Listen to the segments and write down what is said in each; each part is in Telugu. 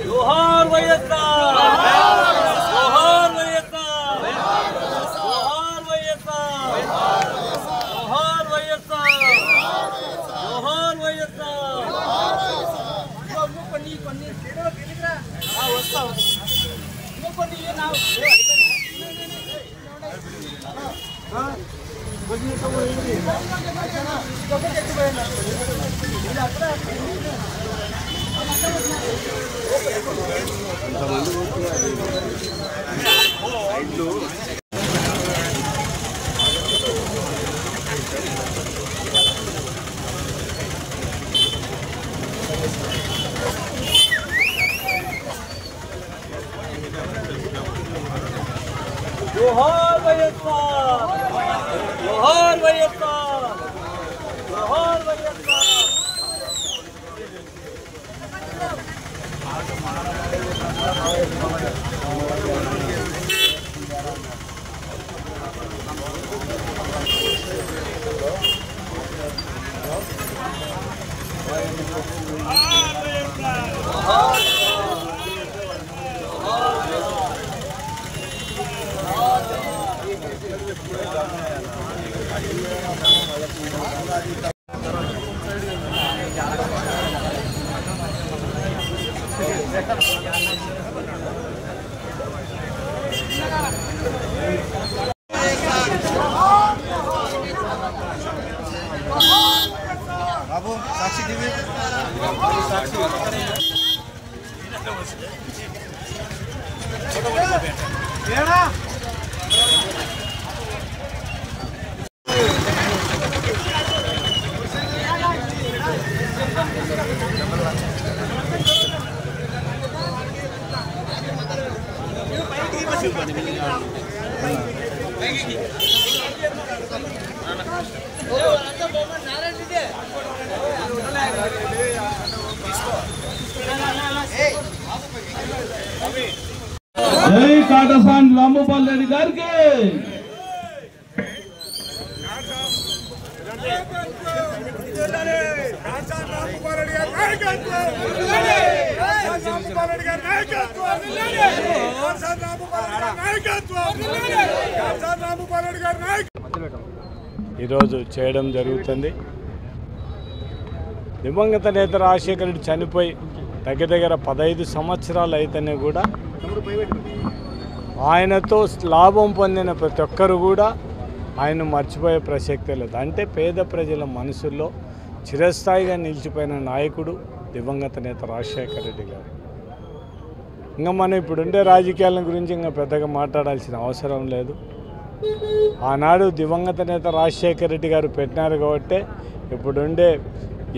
जोहार वैएसआर, जोहार वैएसआर, जोहार वैएसआर, जोहार वैएसआर, जोहार वैएसआर। जोहार वैएसआर, जोहार वैएसआर, जोहार वैएसआर। बाबू साक्षी टीवी साक्षी జై కాటసాన్ రాంభూపాల్ రెడ్డి గారికి ఈరోజు చేయడం జరుగుతుంది. దివంగత నేత రాజశేఖర రెడ్డి చనిపోయి దగ్గర 15 సంవత్సరాలు అయితేనే కూడా ఆయనతో లాభం పొందిన ప్రతి ఒక్కరు కూడా ఆయన మర్చిపోయే ప్రసక్తే లేదు. అంటే పేద ప్రజల మనసుల్లో చిరస్థాయిగా నిలిచిపోయిన నాయకుడు దివంగత నేత రాజశేఖర రెడ్డి గారు. ఇంకా మనం ఇప్పుడుండే రాజకీయాల గురించి ఇంకా పెద్దగా మాట్లాడాల్సిన అవసరం లేదు. ఆనాడు దివంగత నేత రాజశేఖర రెడ్డి గారు పెట్టినారు కాబట్టి ఇప్పుడుండే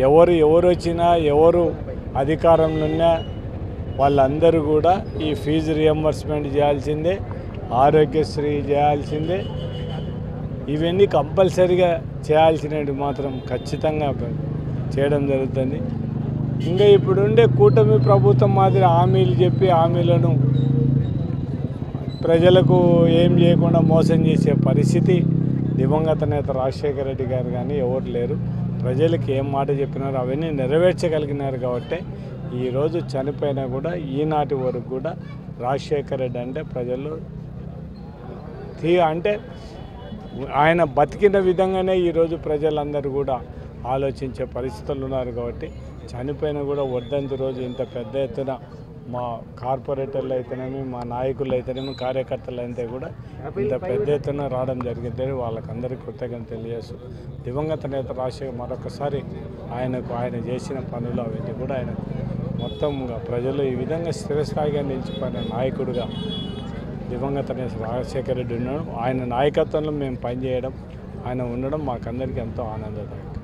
ఎవరు వచ్చినా ఎవరు అధికారంలో ఉన్నా వాళ్ళందరూ కూడా ఈ ఫీజు రియంబర్స్మెంట్ చేయాల్సిందే, ఆరోగ్యశ్రీ చేయాల్సిందే. ఇవన్నీ కంపల్సరీగా చేయాల్సినవి మాత్రం ఖచ్చితంగా చేయడం జరుగుతుంది. ఇంకా ఇప్పుడుండే కూటమి ప్రభుత్వం మాదిరి హామీలు చెప్పి హామీలను ప్రజలకు ఏం చేయకుండా మోసం చేసే పరిస్థితి దివంగత నేత రాజశేఖర రెడ్డి గారు కానీ ఎవరు లేరు. ప్రజలకు ఏం మాట చెప్పినారో అవన్నీ నెరవేర్చగలిగినారు కాబట్టి ఈరోజు చనిపోయినా కూడా ఈనాటి వరకు కూడా రాజశేఖర రెడ్డి అంటే ప్రజలు అంటే ఆయన బతికిన విధంగానే ఈరోజు ప్రజలందరూ కూడా ఆలోచించే పరిస్థితులు ఉన్నారు. కాబట్టి చనిపోయినా కూడా వర్ధంతి రోజు ఇంత పెద్ద ఎత్తున మా కార్పొరేటర్లు అయితేనేమి, మా నాయకులు అయితేనేమి, కార్యకర్తలు అయితే కూడా ఇంత పెద్ద ఎత్తున రావడం జరిగిందని వాళ్ళకందరికీ కృతజ్ఞత తెలియజేస్తూ దివంగత నేత రాజశేఖర్ మరొకసారి ఆయన చేసిన పనులు అవన్నీ కూడా ఆయన మొత్తంగా ప్రజలు ఈ విధంగా స్థిరస్థాయిగా నిలిచిపోయిన నాయకుడిగా దివంగత నేత రాజశేఖర రెడ్డి ఉన్నాడు. ఆయన నాయకత్వంలో మేము పనిచేయడం, ఆయన ఉండడం మాకందరికీ ఎంతో ఆనందదాయకం.